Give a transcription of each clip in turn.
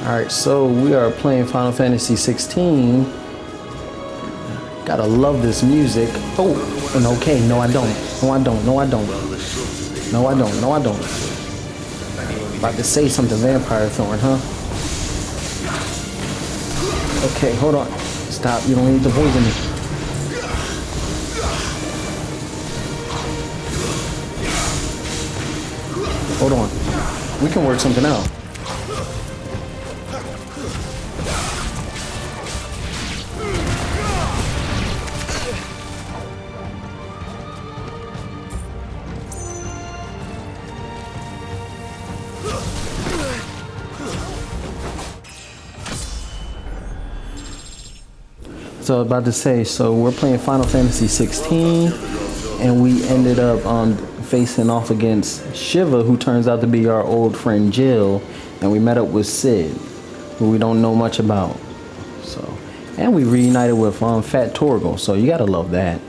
Alright, so we are playing Final Fantasy 16. Gotta love this music. Oh, and okay, no I don't. No I don't, no I don't. No I don't, no I don't. About to say something Vampire Thorn, huh? Okay, hold on. Stop, you don't need to poison me. Hold on. We can work something out. So I was about to say, so we're playing Final Fantasy 16, and we ended up facing off against Shiva, who turns out to be our old friend Jill, and we met up with Sid, who we don't know much about. So, and we reunited with Fat Torgal, so you gotta love that.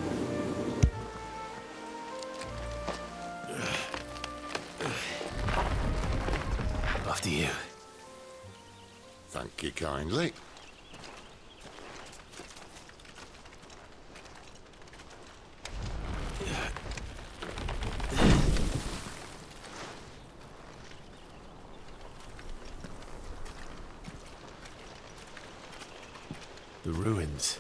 After you. Thank you kindly. The ruins.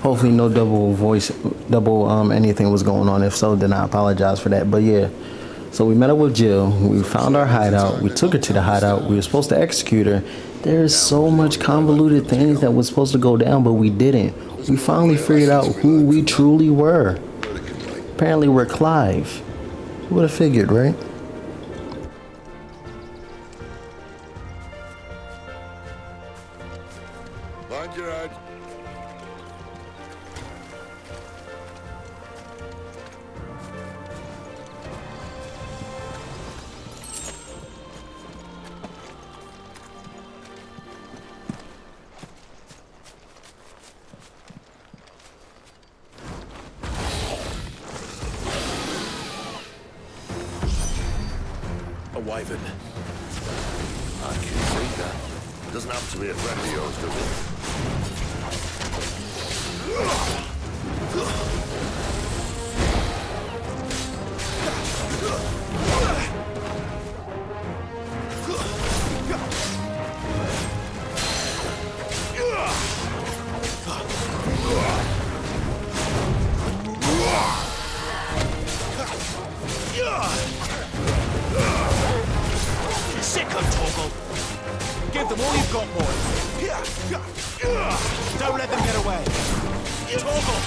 Hopefully no double anything was going on. If so, then I apologize for that. But yeah, so we met up with Jill. We found our hideout. We took her to the hideout. We were supposed to execute her. There's so much convoluted things that was supposed to go down, but we didn't. We finally figured out who we truly were. Apparently we're Clive. Who would have figured, right? Mind your head. A wyvern. I can see that. Doesn't happen to be a friend of yours, does it? Sick of Torgal. Give them all you've got, boys. Don't let them get away. Torgal!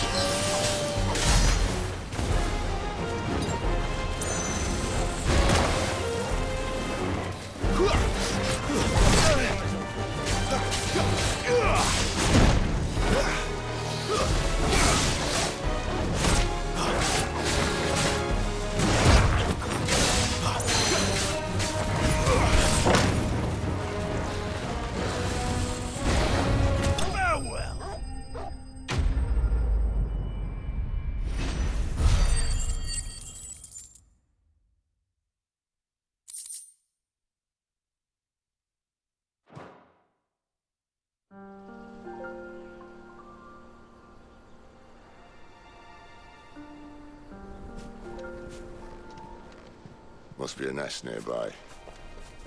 Must be a nest nearby.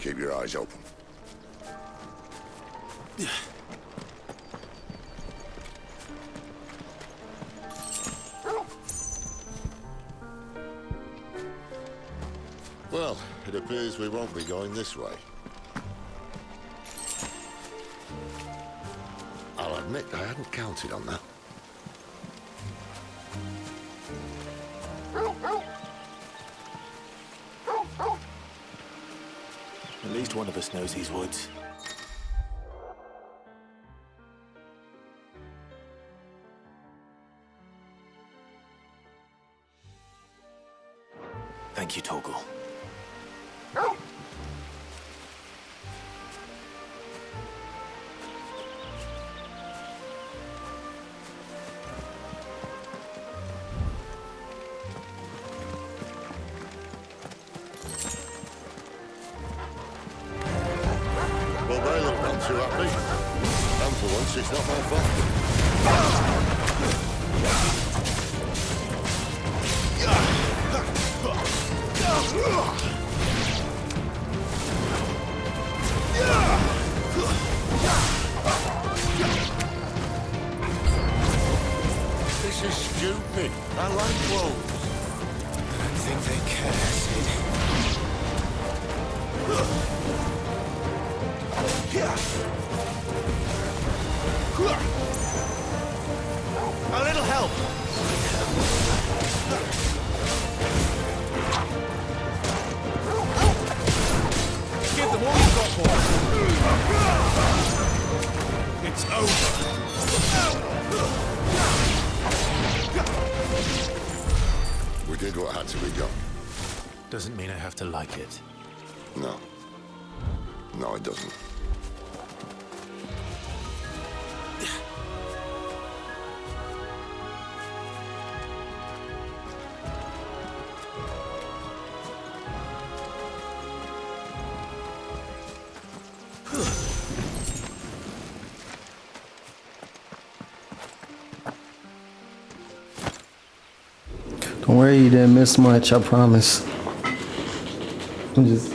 Keep your eyes open. Well, it appears we won't be going this way. I'll admit I hadn't counted on that. At least one of us knows these woods. Thank you, Torgal. too happy. And for once, it's not my fault. This is stupid. I like clothes. I don't think they care, Sid. A little help. Give them all you've got, boy. It's over. We did what had to be done. Doesn't mean I have to like it. No. No, it doesn't. Don't worry, you didn't miss much, I promise. I'm just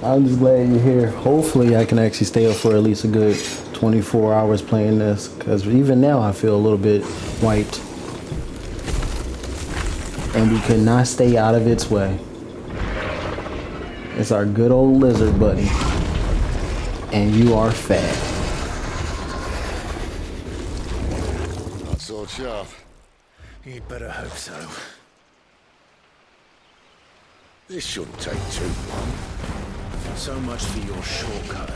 glad you're here. Hopefully I can actually stay up for at least a good 24 hours playing this, because even now I feel a little bit wiped. And we could not stay out of its way. It's our good old lizard buddy. And you are fat. Not so sharp. You'd better hope so. This shouldn't take too long. So much for your shortcut.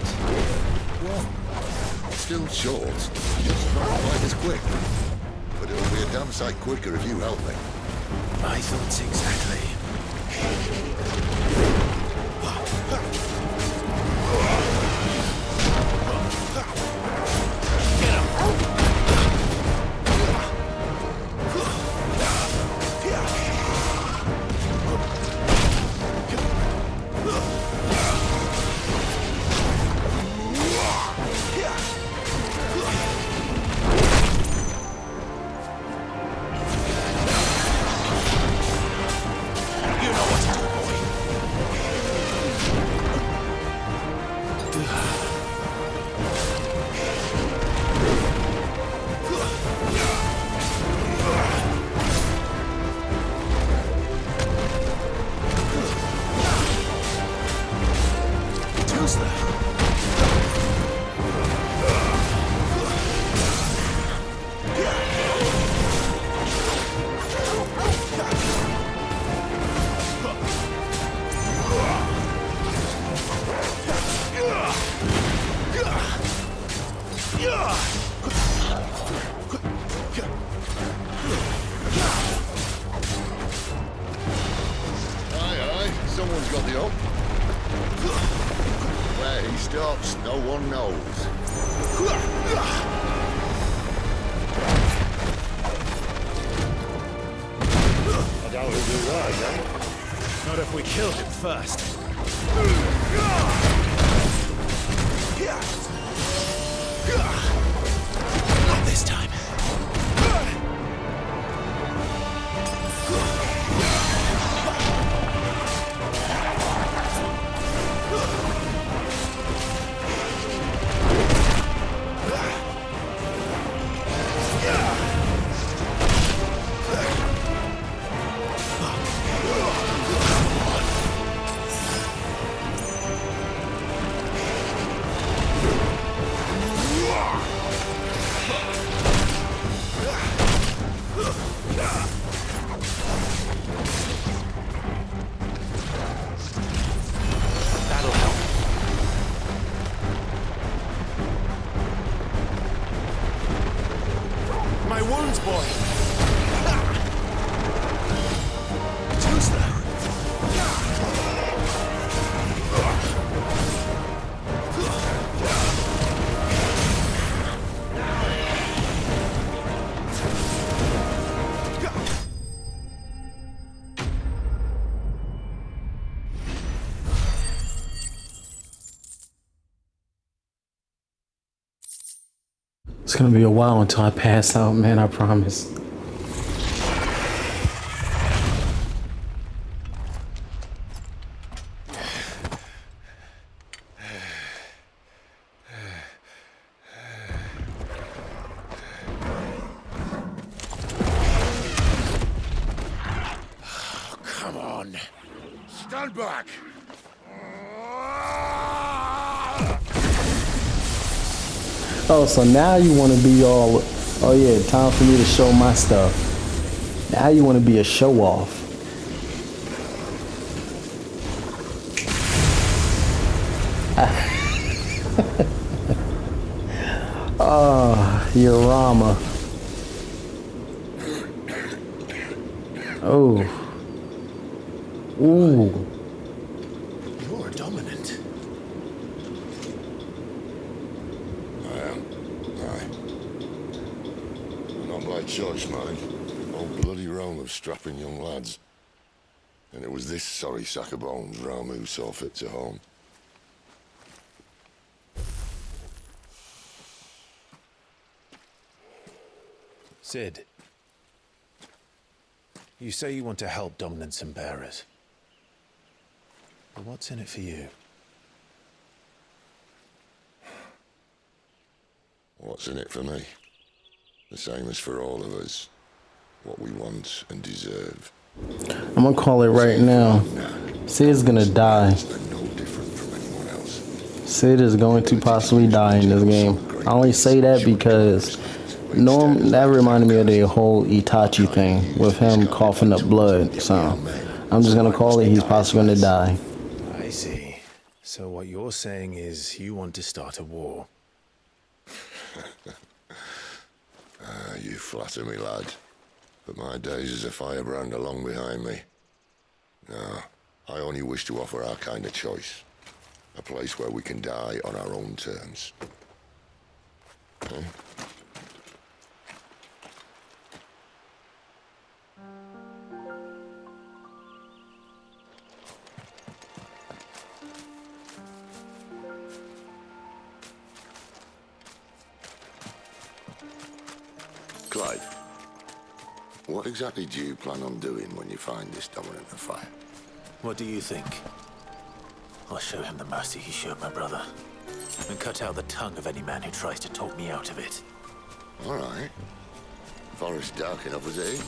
What? Still short. Just not quite as quick. But it'll be a damn sight quicker if you help me. My thoughts exactly. Someone's got the up. Where he stops, no one knows. I doubt he'll do that again. Not if we kill him first. Not this time. It's gonna be a while until I pass out, man, I promise. Come on. Stand back. Oh, so now you want to be all, oh yeah, time for me to show my stuff. Now you want to be a show off. Oh, Yorama. Oh. Ooh. You're dominant. I am. Aye. Not by choice, mind. Whole bloody realm of strapping young lads. And it was this sorry sack of bones Ramu saw fit to home. Sid, you say you want to help dominants and bearers. But what's in it for you? What's in it for me? The same as for all of us. What we want and deserve. I'm gonna call it right now. Sid's gonna die. And no different from anyone else. Sid is going to possibly die in this game. I only say that because that reminded me of the whole Itachi thing with him coughing up blood. So I'm just gonna call it he's possibly gonna die. I see. So what you're saying is you want to start a war. You flatter me, lad. But my days as a firebrand are long behind me. No, I only wish to offer our kind of choice. A place where we can die on our own terms. Okay? Clive, what exactly do you plan on doing when you find this dominant of fire? What do you think? I'll show him the mercy he showed my brother. And cut out the tongue of any man who tries to talk me out of it. All right. Forest dark enough as it is.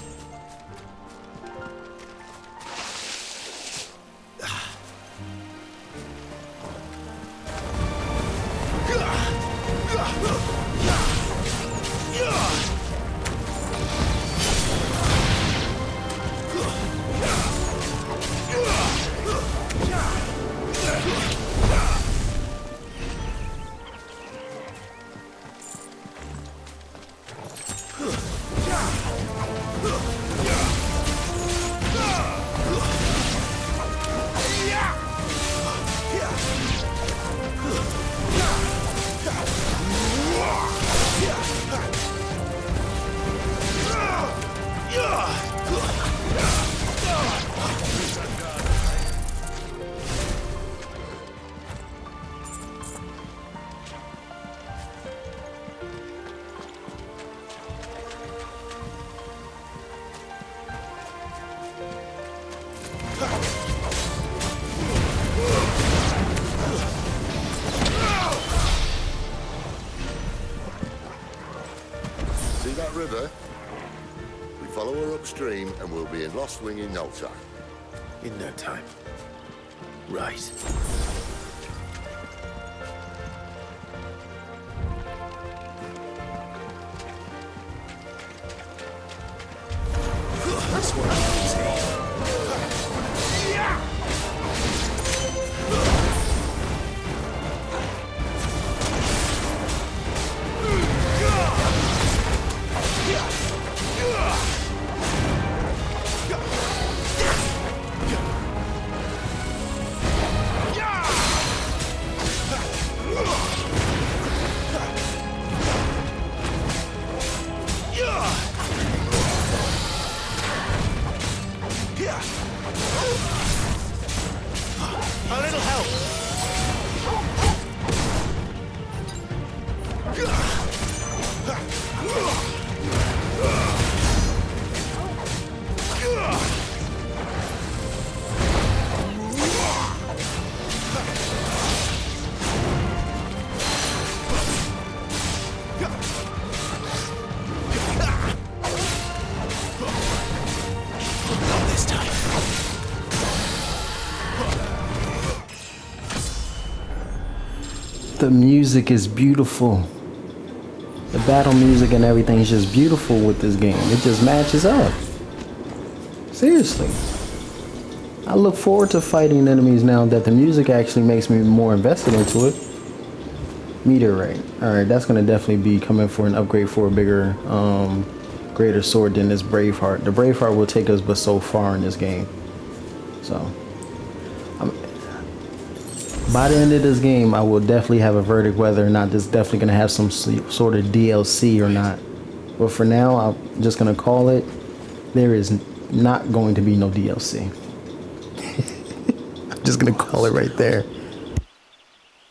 See that river? We follow her upstream and we'll be in Lost Wing in no time. In no time. Right. That's what I see. The music is beautiful. The battle music and everything is just beautiful with this game. It just matches up. Seriously. I look forward to fighting enemies now that the music actually makes me more invested into it. Meteorite. Alright, that's gonna definitely be coming for an upgrade for a bigger, greater sword than this Braveheart. The Braveheart will take us but so far in this game. So, by the end of this game, I will definitely have a verdict whether or not this is definitely going to have some sort of DLC or not. But for now, I'm just going to call it, there is not going to be no DLC. I'm just going to call it right there.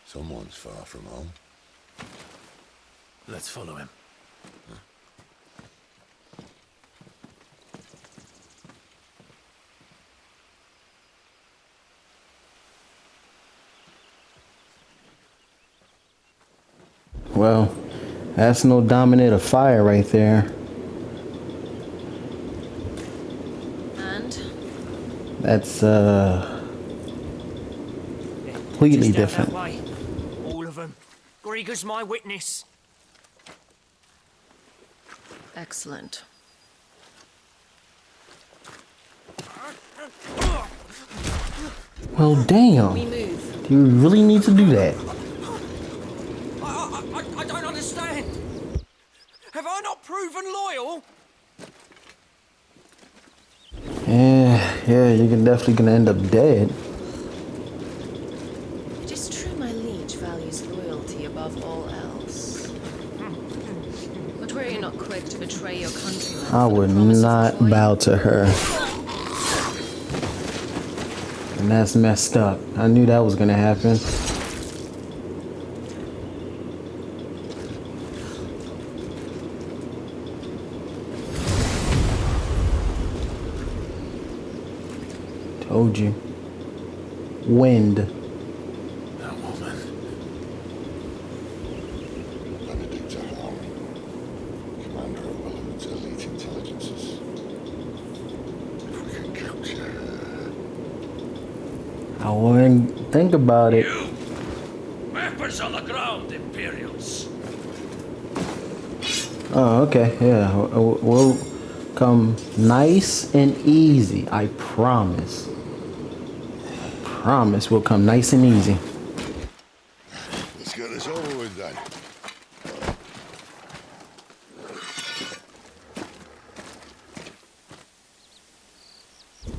Someone's far from home. Let's follow him. Well, that's no dominant of fire right there. And? That's completely Just out different. that way. All of them. Grieger's my witness. Excellent. Well, damn. We move. Do you really need to do that? I don't understand. Have I not proven loyal? Yeah, you're definitely gonna end up dead. It is true my liege values loyalty above all else. But were you not quick to betray your countrymen? I for the would promise of not Troy? bow to her. And that's messed up. I knew that was gonna happen. Told you. Wind. That woman. Bandit commander of Willowwood's elite intelligences. If we can capture her... I wouldn't think about it. You! Weapons on the ground, Imperials! Oh, okay. Yeah. We'll come nice and easy. I promise. Promise we'll come nice and easy. Let's get this over with then.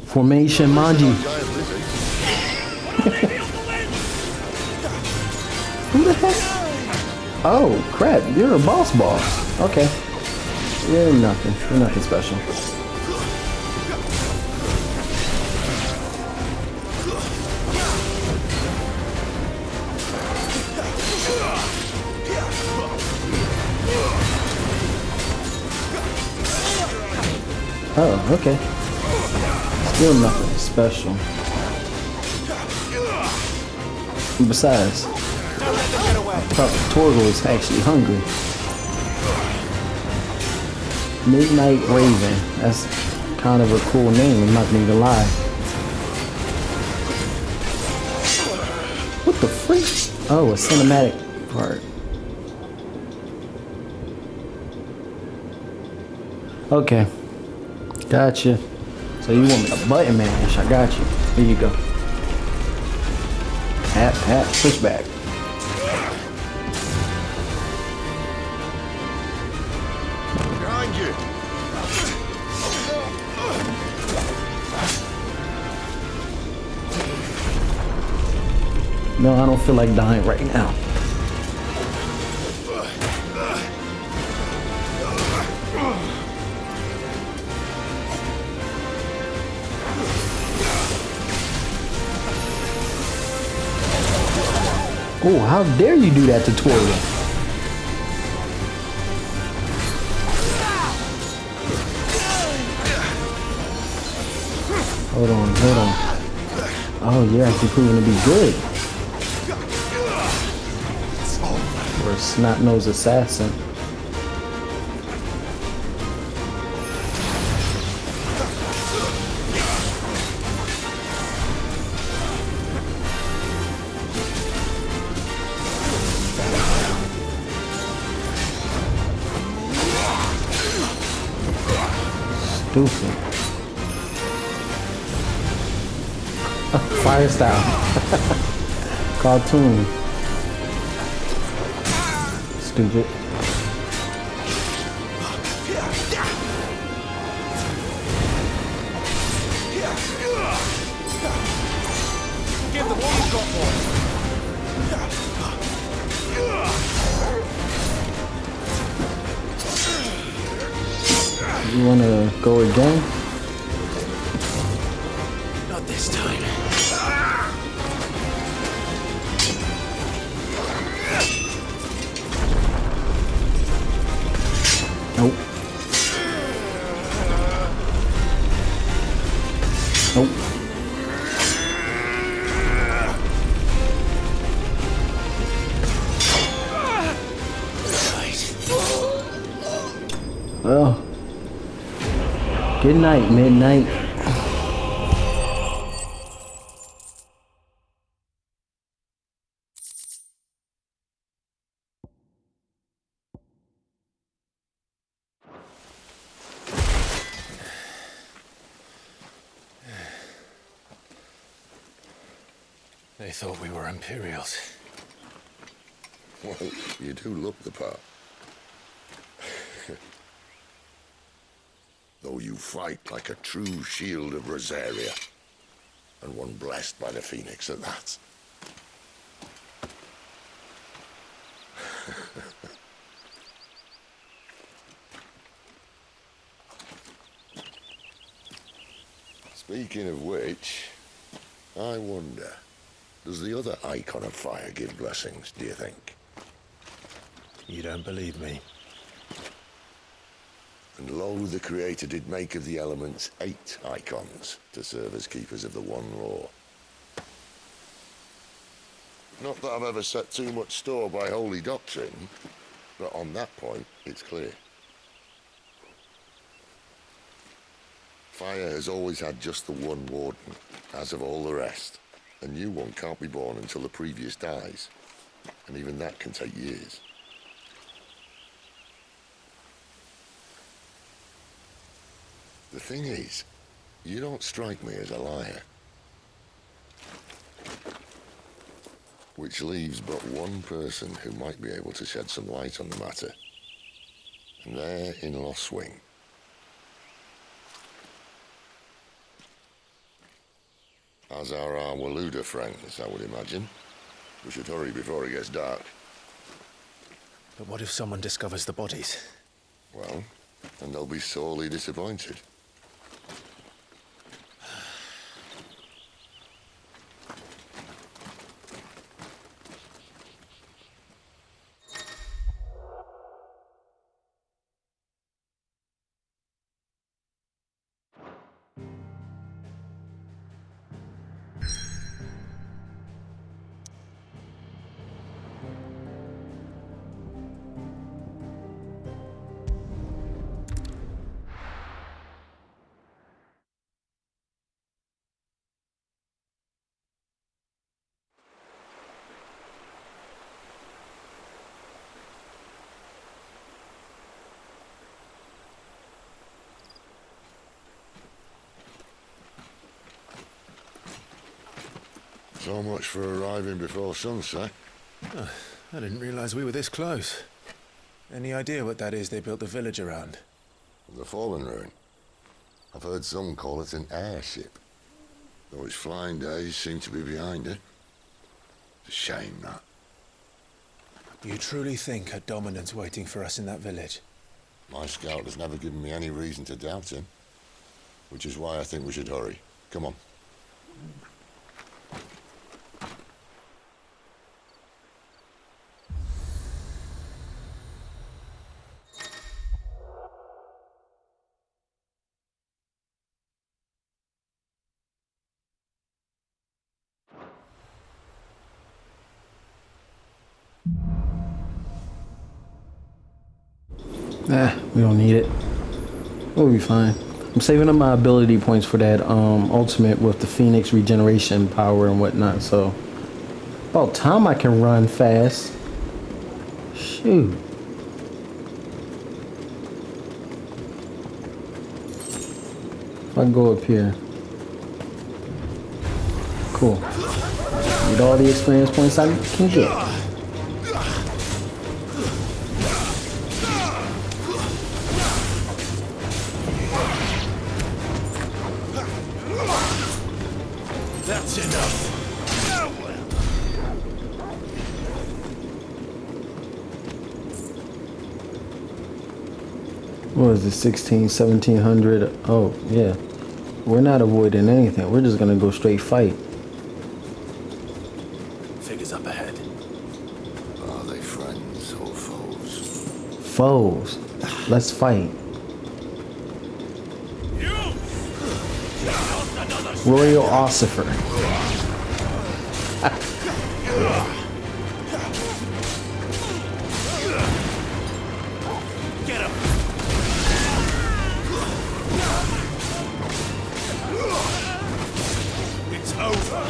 Formation Manji. Giant lizard. Who the heck? Oh, crap. You're a boss. Okay. You're nothing. You're nothing special. Oh, okay. Still nothing special. Besides, I thought Torgo was actually hungry. Midnight Raven. That's kind of a cool name, I'm not gonna even lie. What the freak? Oh, a cinematic part. Okay. Gotcha. So you want me to button mash? I got you. Here you go. Hat, push back. Behind you. No, I don't feel like dying right now. Oh, how dare you do that to Tori? Hold on. Oh, you're actually proving to be good. Or a snot-nosed assassin. Stupid. Fire style. Cartoon. Stupid. Give them what you've got, boys. You wanna go again? Not this time. Nope. Nope. Well, good night, midnight. They thought we were Imperials. Well, you do look the part. Though you fight like a true shield of Rosaria, and one blessed by the Phoenix at that. Speaking of which, I wonder, does the other icon of fire give blessings, do you think? You don't believe me? And lo, the Creator did make of the elements 8 icons to serve as keepers of the one law. Not that I've ever set too much store by holy doctrine, but on that point, it's clear. Fire has always had just the one warden, as of all the rest. A new one can't be born until the previous dies, and even that can take years. The thing is, you don't strike me as a liar. Which leaves but one person who might be able to shed some light on the matter. And they're in Lost Wing. As are our Waluda friends, I would imagine. We should hurry before it gets dark. But what if someone discovers the bodies? Well, and they'll be sorely disappointed. So much for arriving before sunset. Oh, I didn't realize we were this close. Any idea what that is they built the village around? The Fallen Ruin. I've heard some call it an airship. Though its flying days seem to be behind it. It's a shame, that. You truly think a dominant's waiting for us in that village? My scout has never given me any reason to doubt him. Which is why I think we should hurry. Come on. We don't need it. We'll be fine. I'm saving up my ability points for that ultimate with the Phoenix regeneration power and whatnot, so about time I can run fast. Shoot. If I go up here. Cool. Need all the experience points I can get. That's enough. What is it, 16, 1700? Oh, yeah. We're not avoiding anything. We're just gonna go straight fight. Figures up ahead. Are they friends or foes? Foes. Let's fight. Royal Ossifer. Get him! It's over.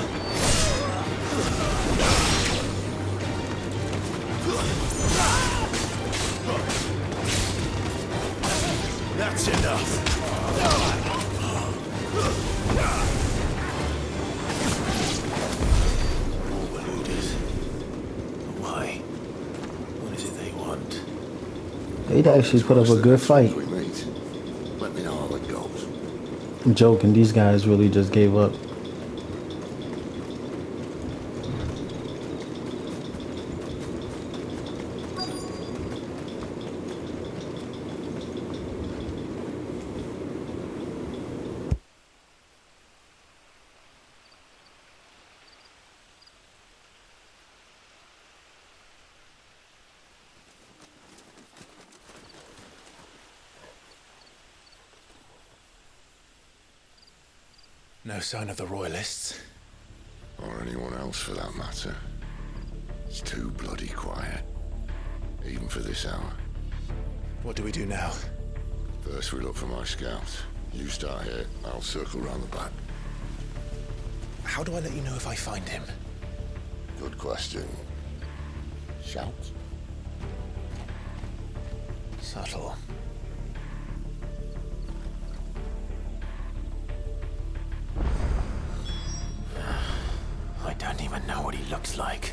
That's enough. Why? What is it they want? They'd actually put up a good fight. We meet. Let me know how it goes. I'm joking. These guys really just gave up. No sign of the Royalists. Or anyone else for that matter. It's too bloody quiet. Even for this hour. What do we do now? First we look for my scouts. You start here, I'll circle round the back. How do I let you know if I find him? Good question. Shout? Subtle. I don't even know what he looks like.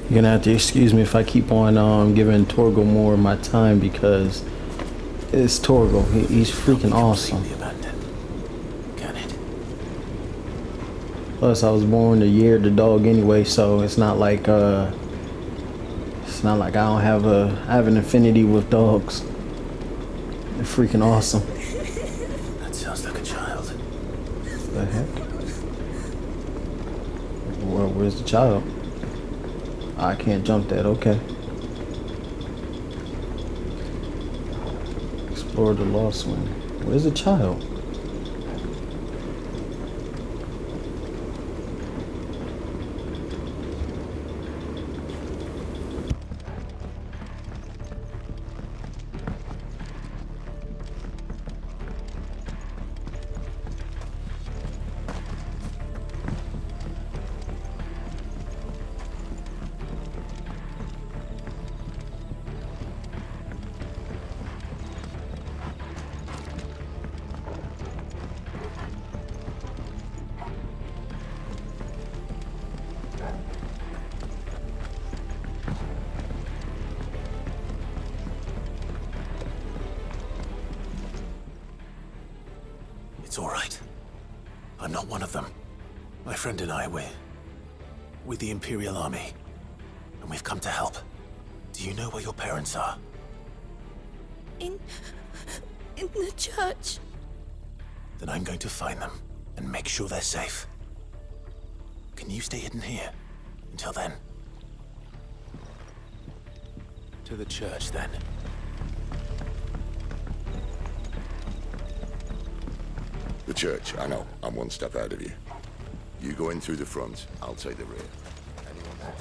You're gonna have to excuse me if I keep on giving Torgal more of my time because it's Torgal. He's freaking awesome. Completely abandoned. Can it? Plus, I was born the year of the dog anyway, so it's not like I don't have I have an affinity with dogs. They're freaking awesome. That sounds like a child. The heck? Where's the child? I can't jump that. Okay. Explore the lost one. Where's the child? It's all right. I'm not one of them. My friend and I, we're with the Imperial Army. And we've come to help. Do you know where your parents are? In the church. Then I'm going to find them and make sure they're safe. Can you stay hidden here until then? To the church, then. The church, I know. I'm one step ahead of you. You go in through the front, I'll take the rear. Anyone there?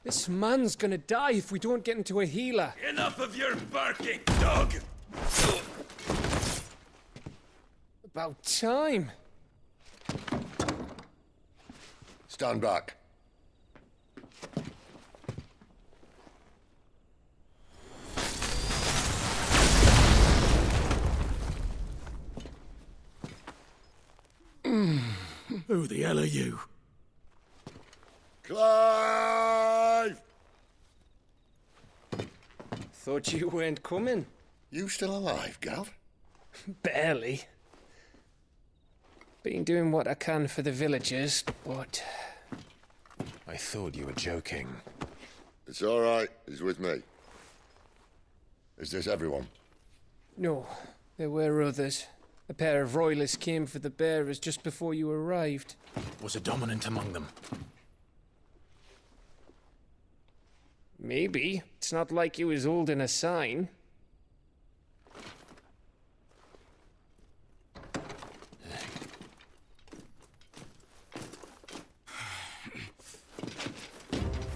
This man's gonna die if we don't get into a healer. Enough of your barking, dog! About time. Stand back. Who the hell are you? Clive! Thought you weren't coming. You still alive, Gav? Barely. Been doing what I can for the villagers, but... I thought you were joking. It's all right. He's with me. Is this everyone? No, there were others. A pair of royalists came for the bearers just before you arrived. Was a dominant among them? Maybe. It's not like he was holding a sign.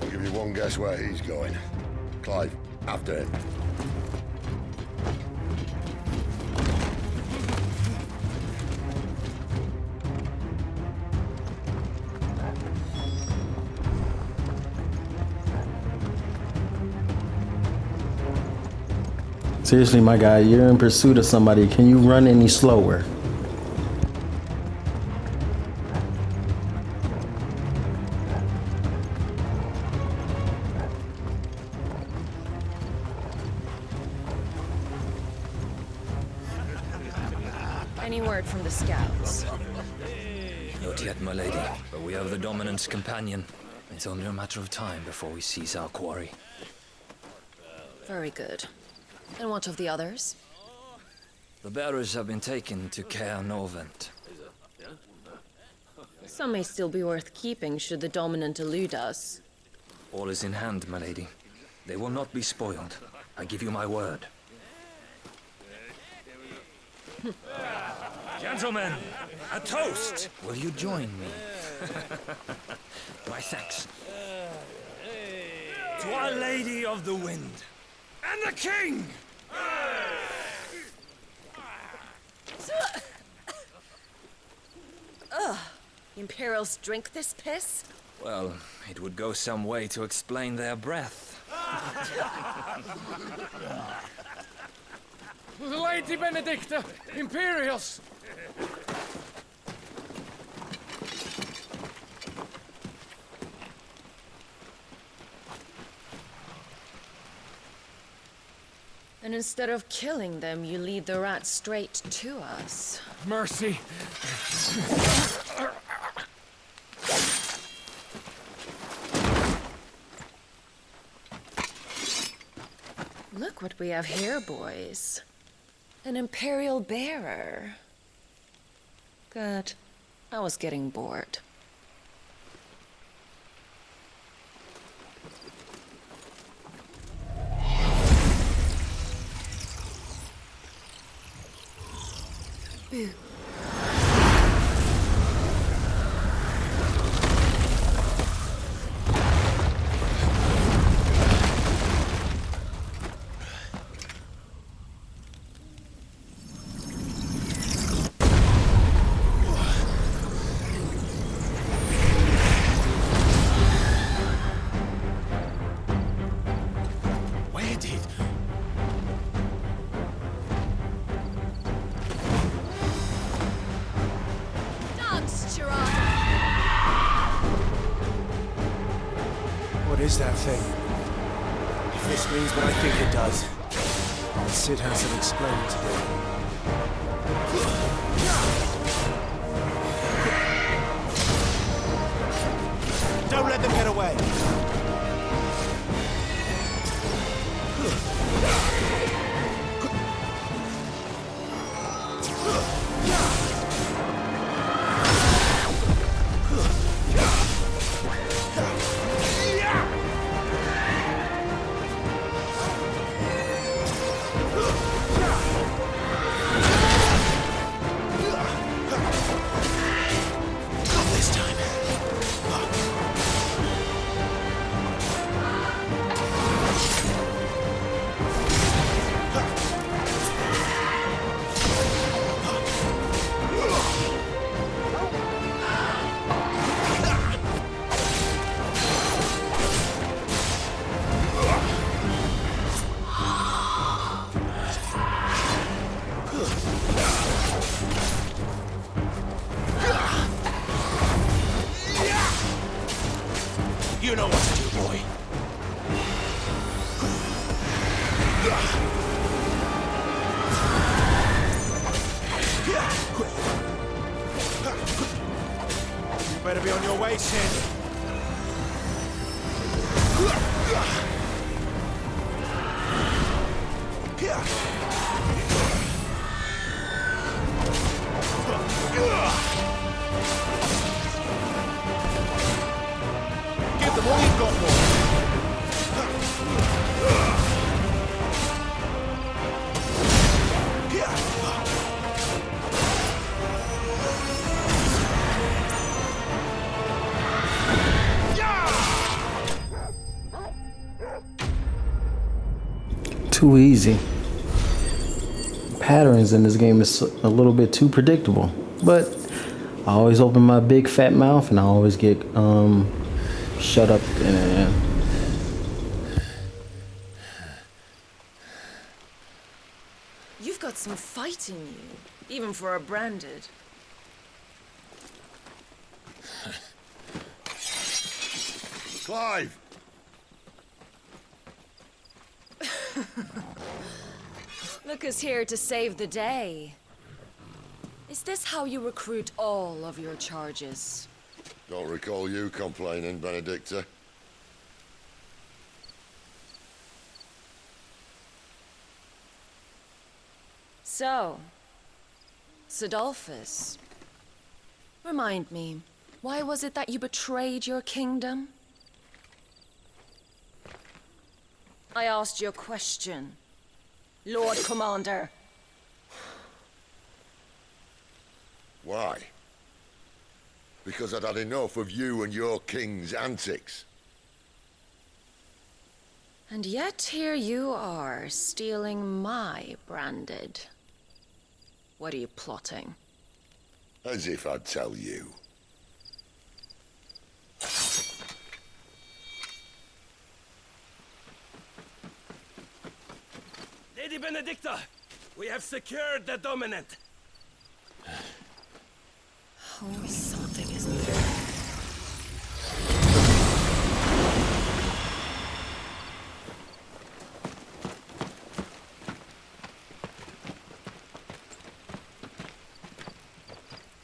I'll give you one guess where he's going. Clive, after him. Seriously, my guy, you're in pursuit of somebody. Can you run any slower? Any word from the scouts? Not yet, my lady, but we have the dominant's companion. It's only a matter of time before we seize our quarry. Very good. And what of the others? The bearers have been taken to Caer Novent. Some may still be worth keeping should the dominant elude us. All is in hand, my lady. They will not be spoiled. I give you my word. Gentlemen, a toast! Will you join me? My thanks. To Our Lady of the Wind. And the King! Imperials drink this piss? Well, it would go some way to explain their breath. Lady Benedicta! Imperials! And instead of killing them, you lead the rats straight to us. Mercy! Look what we have here, boys. An Imperial bearer. Good. I was getting bored. Boo. Where did... What is that thing? If this means what I think it does, then Sid has some explaining to do. Don't let them get away! You know what to do, boy. You better be on your way, Sid. Give them all you've got, boy. Too easy. Patterns in this game is a little bit too predictable, but I always open my big fat mouth and I always get shut up in the end. You've got some fight in you, even for a branded. Clive! Look who's here to save the day. Is this how you recruit all of your charges? Don't recall you complaining, Benedicta. So, Sidolphus, remind me, why was it that you betrayed your kingdom? I asked you a question, Lord Commander. Why? Because I'd had enough of you and your king's antics. And yet here you are, stealing my branded. What are you plotting? As if I'd tell you. Lady Benedicta, we have secured the dominant. Always something, isn't there?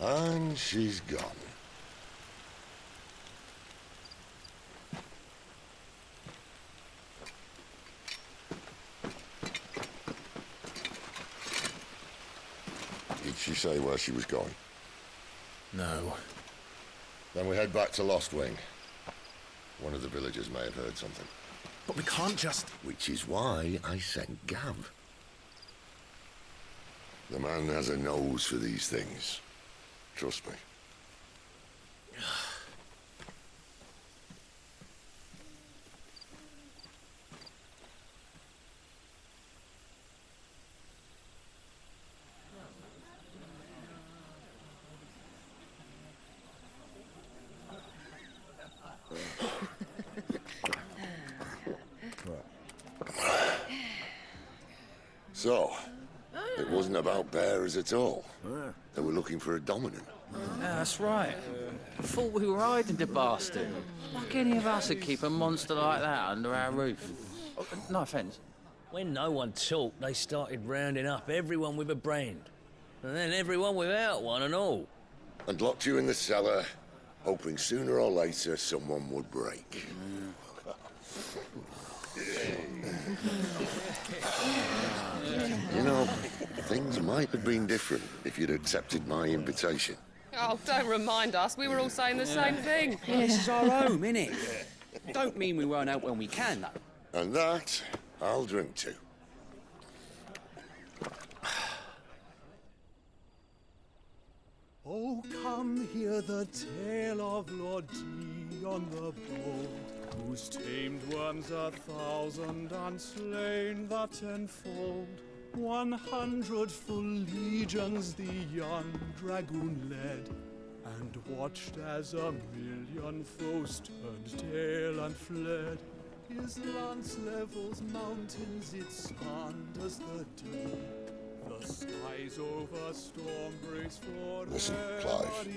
And she's gone. Did she say where she was going? No. Then we head back to Lost Wing. One of the villagers may have heard something. But we can't just... Which is why I sent Gav. The man has a nose for these things. Trust me. So, it wasn't about bearers at all. They were looking for a dominant. Yeah, that's right. Thought we were hiding the bastard. Like any of us would keep a monster like that under our roof. Oh, no offence. When no one talked, they started rounding up everyone with a brand. And then everyone without one and all. And locked you in the cellar, hoping sooner or later someone would break. You know, things might have been different if you'd accepted my invitation. Oh, don't remind us. We were all saying the same thing. Yeah, this is our home, innit? Don't mean we won't help when we can, though. And that, I'll drink to. Oh, come hear the tale of Lord T on the bold, whose tamed worms 1,000 and slain the tenfold. 100 full legions the young dragoon led, and watched as 1,000,000 foes turned tail and fled. His lance levels mountains, it sanders the deep. The skies over Stormbrace forever. Listen, Clive.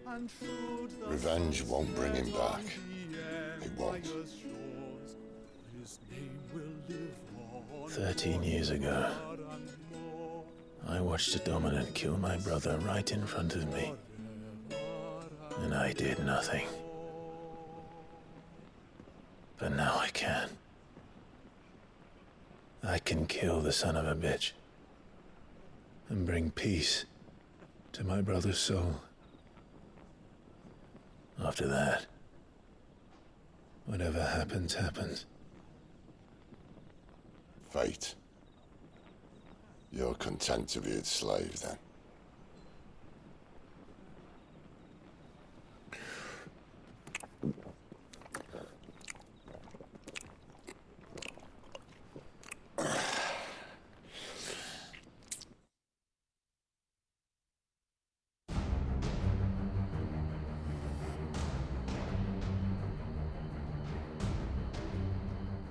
And should the Revenge won't bring him back. It won't. His name will live on. 13 years ago, I watched a dominant kill my brother right in front of me. And I did nothing. But now I can. I can kill the son of a bitch. And bring peace to my brother's soul. After that, whatever happens, happens. Fate. You're content to be its slave, then?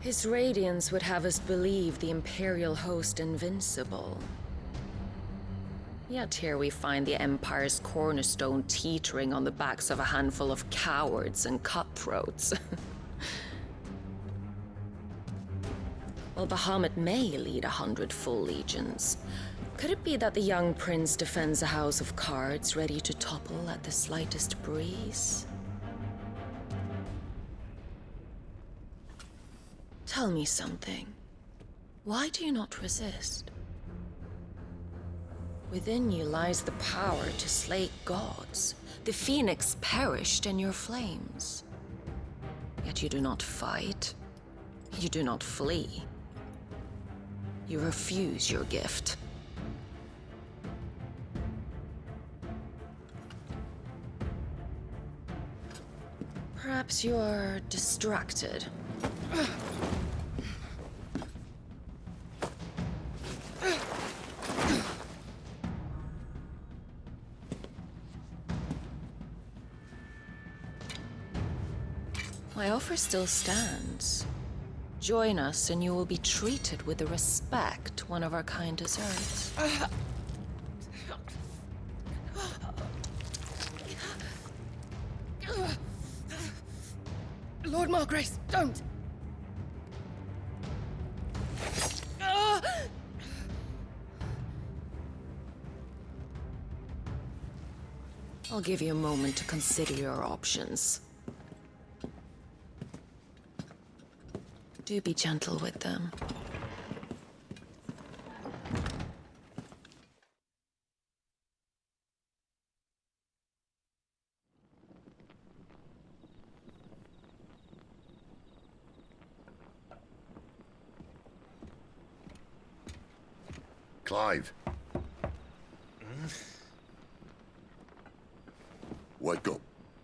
His radiance would have us believe the Imperial host invincible. Yet here we find the Empire's cornerstone teetering on the backs of a handful of cowards and cutthroats. While Bahamut may lead 100 full legions, could it be that the young prince defends a house of cards ready to topple at the slightest breeze? Tell me something. Why do you not resist? Within you lies the power to slay gods. The phoenix perished in your flames. Yet you do not fight. You do not flee. You refuse your gift. Perhaps you're distracted. My offer still stands. Join us and you will be treated with the respect one of our kind deserves. Lord Margrace, don't! I'll give you a moment to consider your options. Do be gentle with them. Clive. Wake up.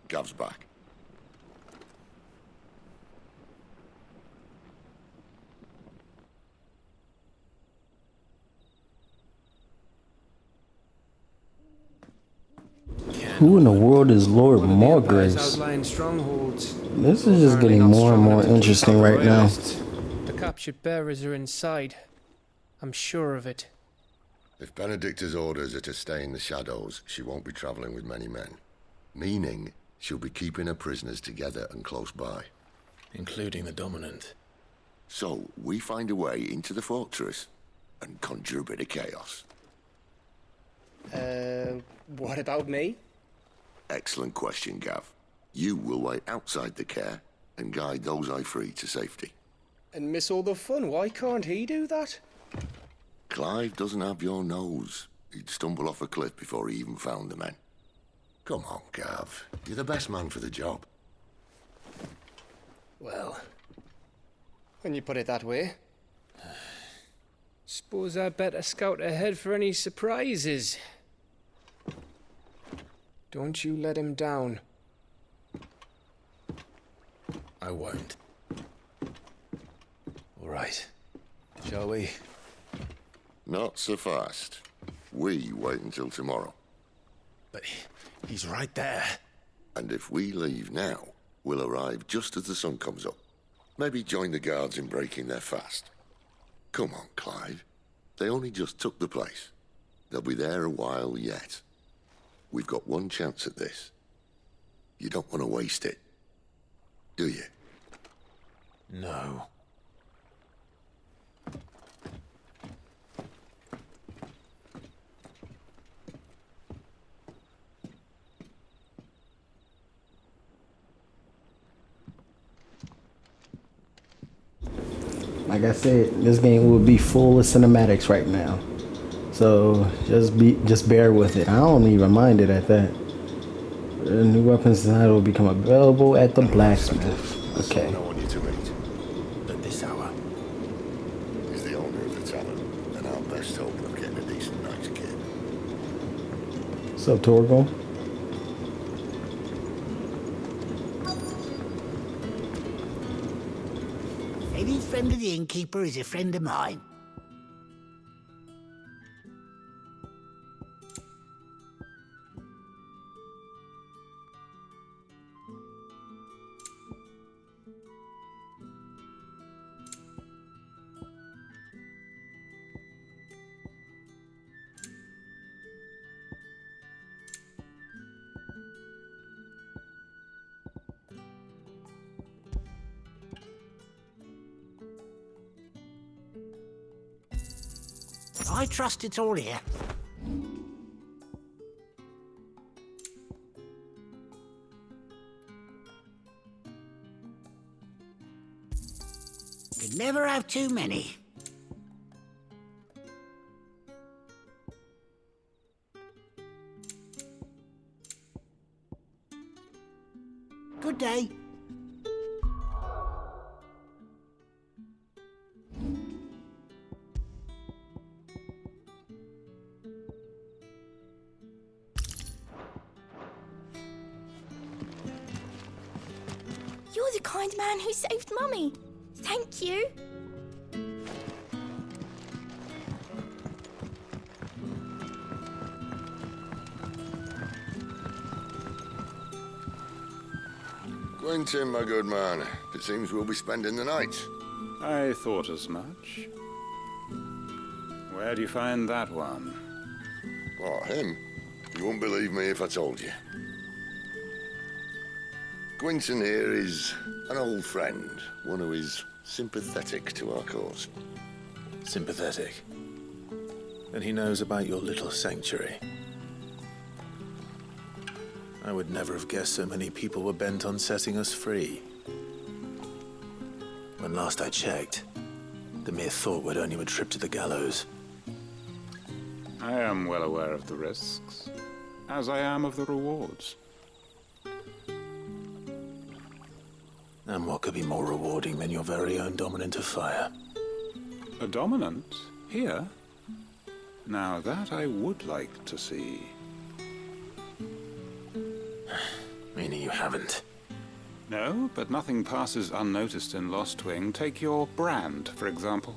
Gav's back. Who in the world is Lord Margrace? This is just getting more and more interesting right now. The captured bearers are inside. I'm sure of it. If Benedicta's orders are to stay in the shadows, she won't be traveling with many men. Meaning, she'll be keeping her prisoners together and close by. Including the dominant. So, we find a way into the fortress and conjure a bit of chaos. What about me? Excellent question, Gav. You will wait outside the care and guide those I free to safety. And miss all the fun. Why can't he do that? Clive doesn't have your nose. He'd stumble off a cliff before he even found the men. Come on, Gav. You're the best man for the job. Well, when you put it that way. Suppose I'd better scout ahead for any surprises. Don't you let him down. I won't. All right. Shall we? Not so fast. We wait until tomorrow. But he's right there. And if we leave now, we'll arrive just as the sun comes up. Maybe join the guards in breaking their fast. Come on, Clive. They only just took the place. They'll be there a while yet. We've got one chance at this. You don't want to waste it, do you? No. Like I said, this game will be full of cinematics right now. So just bear with it. I don't even mind it at that. The new weapons tonight will become available at the blacksmith. Okay. I want you to meet. At this hour. He's the owner of the tavern, and our best hope of getting a decent night's kid. What's up, Torgo? Any friend of the innkeeper is a friend of mine. I trust it's all here. Could never have too many. Good day. You're the kind man who saved Mummy. Thank you. Quentin, my good man. It seems we'll be spending the night. I thought as much. Where do you find that one? Oh, him? You wouldn't believe me if I told you. Quentin here is an old friend, one who is sympathetic to our cause. Sympathetic. And he knows about your little sanctuary. I would never have guessed so many people were bent on setting us free. When last I checked, the mere thought would earn you a trip to the gallows. I am well aware of the risks, as I am of the rewards. And what could be more rewarding than your very own dominant of fire? A dominant? Here? Now that I would like to see. Meaning you haven't? No, but nothing passes unnoticed in Lost Wing. Take your brand, for example.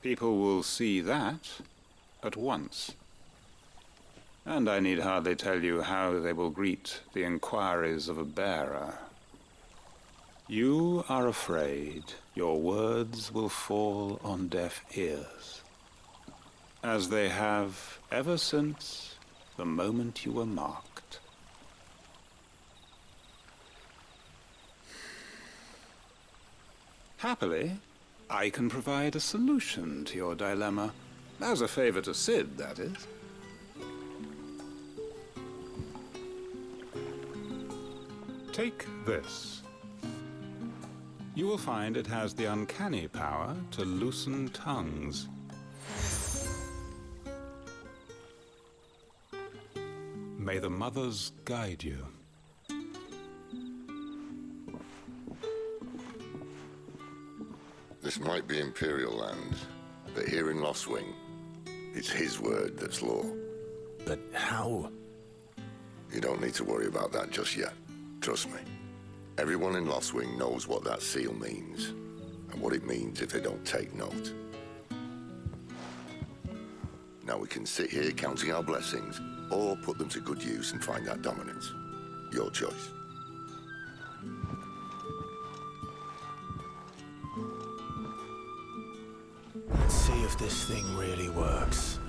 People will see that at once. And I need hardly tell you how they will greet the inquiries of a bearer. You are afraid your words will fall on deaf ears, as they have ever since the moment you were marked. Happily, I can provide a solution to your dilemma. As a favor to Sid, that is. Take this. You will find it has the uncanny power to loosen tongues. May the mothers guide you. This might be Imperial land, but here in Lost Wing, it's his word that's law. But how? You don't need to worry about that just yet. Trust me. Everyone in Lost Wing knows what that seal means, and what it means if they don't take note. Now we can sit here counting our blessings, or put them to good use and find that dominance. Your choice. if this thing really works.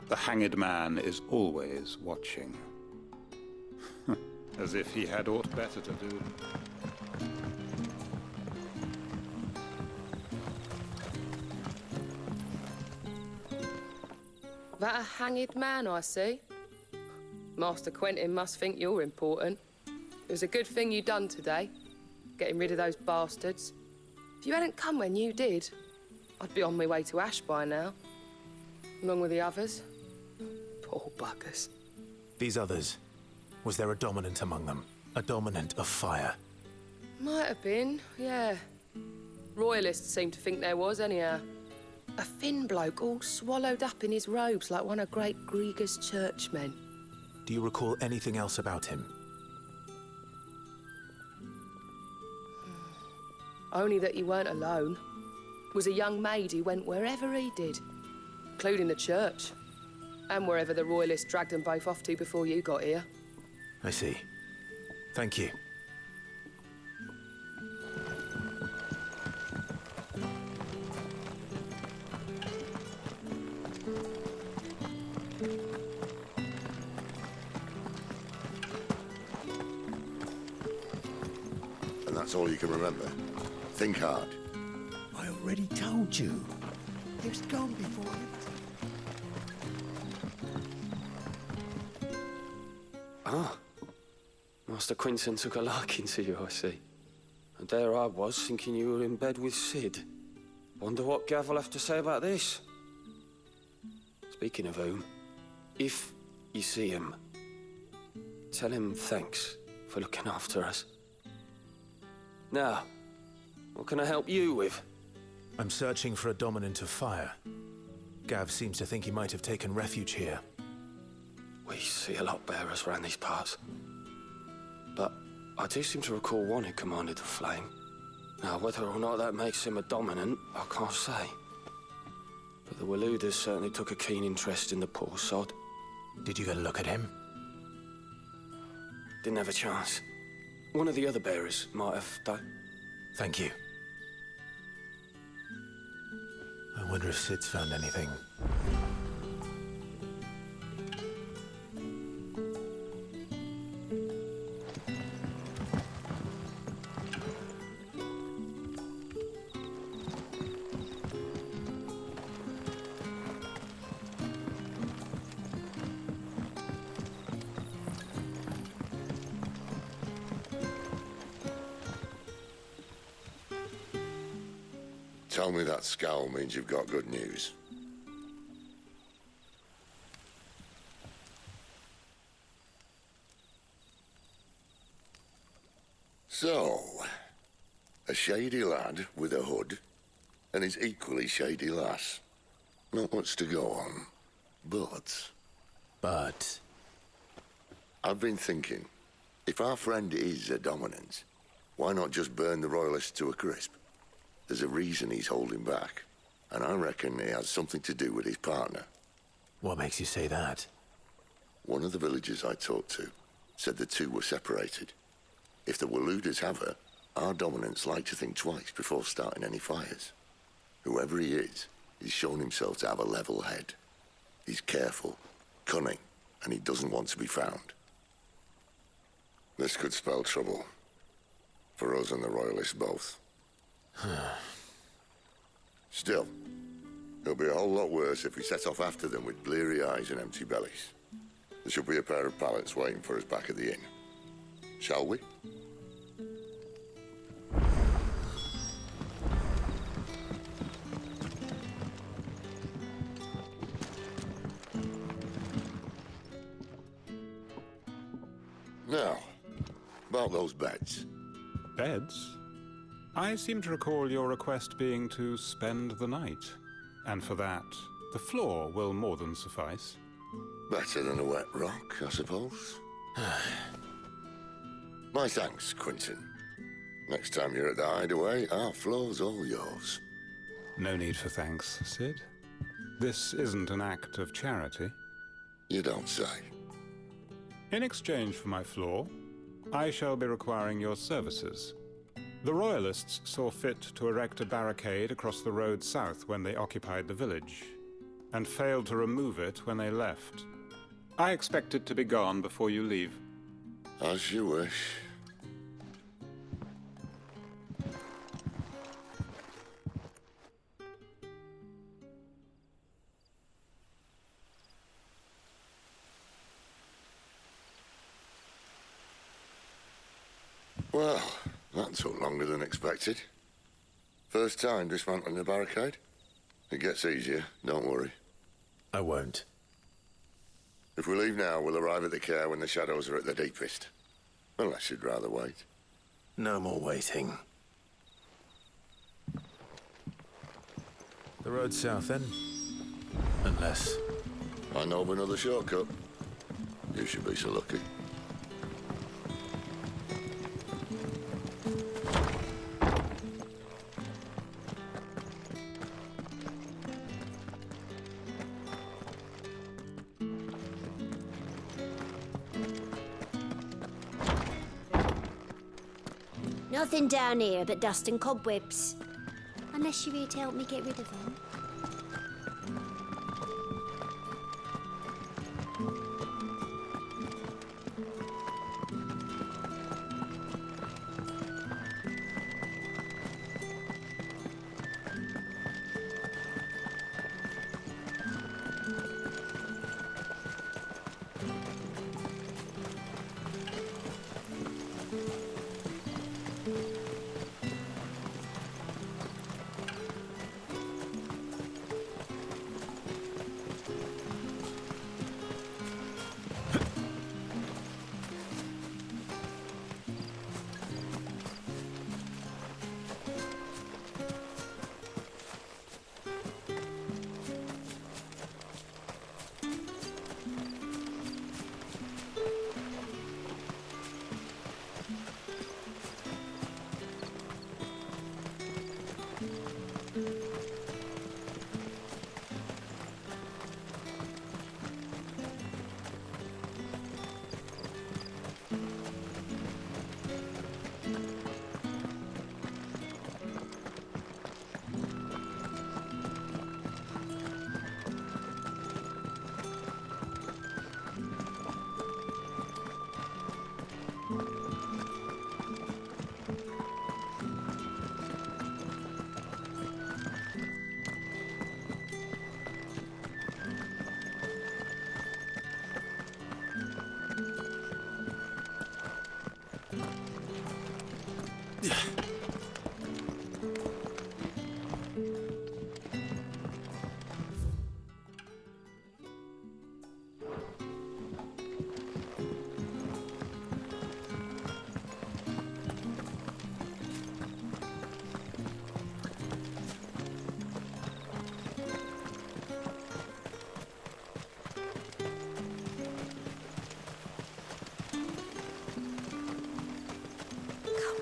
The hanged man is always watching. As if he had aught better to do. That a hanged man, I see. Master Quentin must think you're important. It was a good thing you done today, getting rid of those bastards. If you hadn't come when you did, I'd be on my way to Ash by now, along with the others. Poor buggers. These others, was there a dominant among them? A dominant of fire? Might have been, yeah. Royalists seem to think there was, anyhow. A thin bloke all swallowed up in his robes like one of Great Gregor's churchmen. Do you recall anything else about him? Only that he weren't alone. Was a young maid who went wherever he did, including the church, and wherever the Royalists dragged them both off to before you got here. I see. Thank you. And that's all you can remember. Think hard. I already told you. He was gone before you. Ah. Master Quentin took a liking to you, I see. And there I was, thinking you were in bed with Sid. Wonder what Gav will have to say about this. Speaking of whom, if you see him, tell him thanks for looking after us. Now, what can I help you with? I'm searching for a dominant of fire. Gav seems to think he might have taken refuge here. We see a lot bearers around these parts. But I do seem to recall one who commanded the flame. Now, whether or not that makes him a dominant, I can't say. But the Waluders certainly took a keen interest in the poor sod. Did you get a look at him? Didn't have a chance. One of the other bearers might have done. Thank you. I wonder if Sid's found anything. Tell me that scowl means you've got good news. So, a shady lad with a hood, and his equally shady lass. Not much to go on, but... But? I've been thinking, if our friend is a dominant, why not just burn the Royalists to a crisp? There's a reason he's holding back, and I reckon he has something to do with his partner. What makes you say that? One of the villagers I talked to said the two were separated. If the Waluders have her, our dominants like to think twice before starting any fires. Whoever he is, he's shown himself to have a level head. He's careful, cunning, and he doesn't want to be found. This could spell trouble. For us and the Royalists both. Still, it'll be a whole lot worse if we set off after them with bleary eyes and empty bellies. There should be a pair of pallets waiting for us back at the inn. Shall we? Now, about those beds. Beds? I seem to recall your request being to spend the night. And for that, the floor will more than suffice. Better than a wet rock, I suppose. My thanks, Quentin. Next time you're at the hideaway, our floor's all yours. No need for thanks, Sid. This isn't an act of charity. You don't say. In exchange for my floor, I shall be requiring your services. The Royalists saw fit to erect a barricade across the road south when they occupied the village, and failed to remove it when they left. I expect it to be gone before you leave. As you wish. Well, that took longer than expected. First time dismantling the barricade? It gets easier, don't worry. I won't. If we leave now, we'll arrive at the care when the shadows are at their deepest. Unless you'd rather wait. No more waiting. The road south, then? Unless... I know of another shortcut. You should be so lucky. Nothing down here but dust and cobwebs. Unless you're here to help me get rid of them.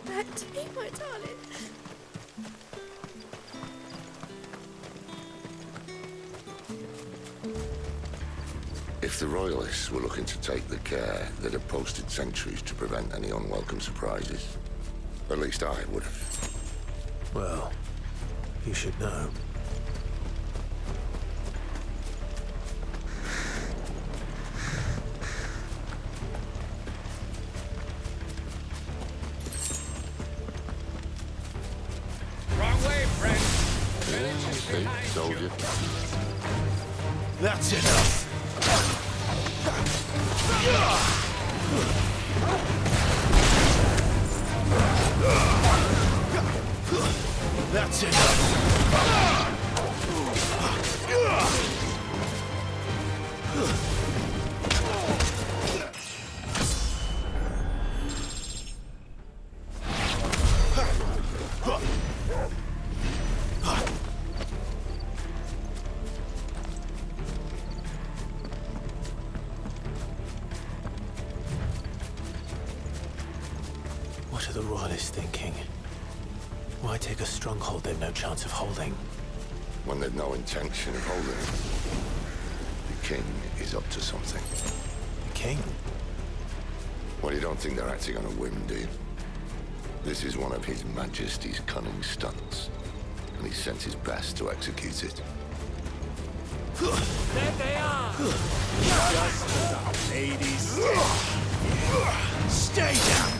Back to me, my darling. If the Royalists were looking to take the care, they'd have posted sentries to prevent any unwelcome surprises. At least I would have. Well, you should know. Soldier. That's enough. That's enough. What are the Royalists thinking? Why take a stronghold they've no chance of holding? When they've no intention of holding it. The king is up to something. The king? Well, you don't think they're acting on a whim, do you? This is one of His Majesty's cunning stunts, and he sent his best to execute it. There they are! Just the ladies. Stay down!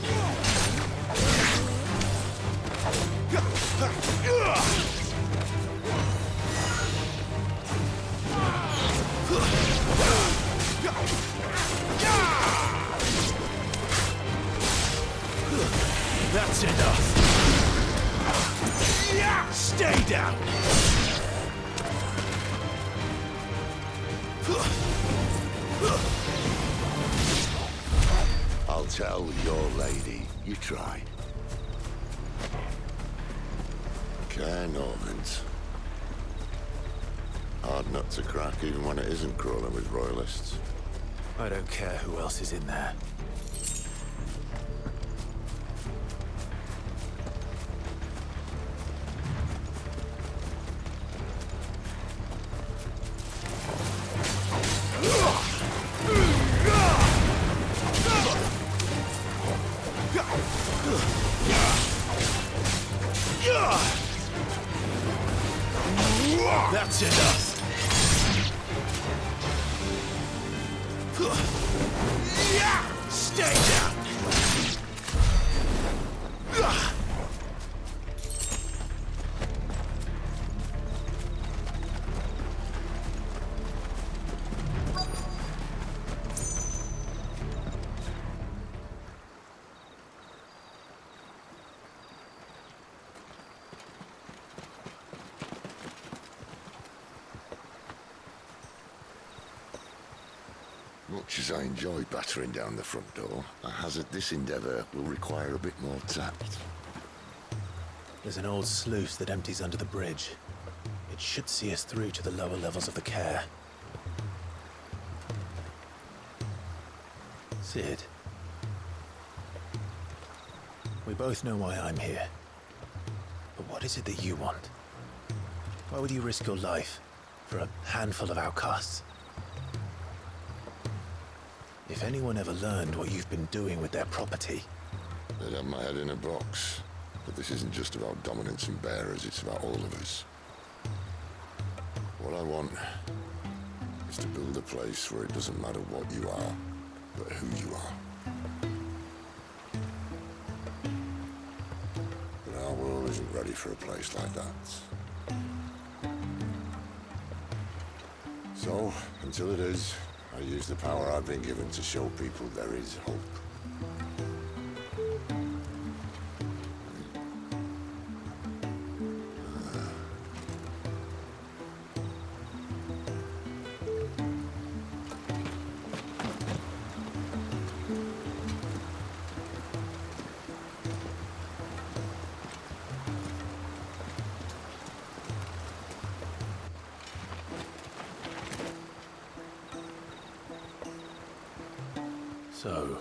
That's enough! Stay down! I'll tell your lady you tried. Care Normans. Hard nut to crack even when it isn't crawling with royalists. I don't care who else is in there. That's enough! Stay down! Much as I enjoy battering down the front door, I hazard this endeavour will require a bit more tact. There's an old sluice that empties under the bridge. It should see us through to the lower levels of the care. Sid. We both know why I'm here. But what is it that you want? Why would you risk your life for a handful of outcasts? If anyone ever learned what you've been doing with their property... They'd have my head in a box. But this isn't just about dominance and bearers, it's about all of us. What I want is to build a place where it doesn't matter what you are, but who you are. But our world isn't ready for a place like that. So, until it is, I use the power I've been given to show people there is hope. So,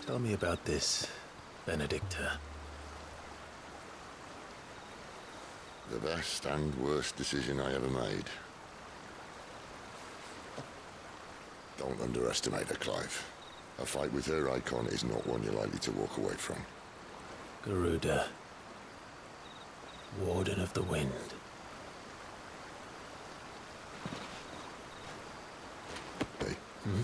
tell me about this, Benedicta. The best and worst decision I ever made. Don't underestimate her, Clive. A fight with her icon is not one you're likely to walk away from. Garuda. Warden of the Wind. Hey. Hmm?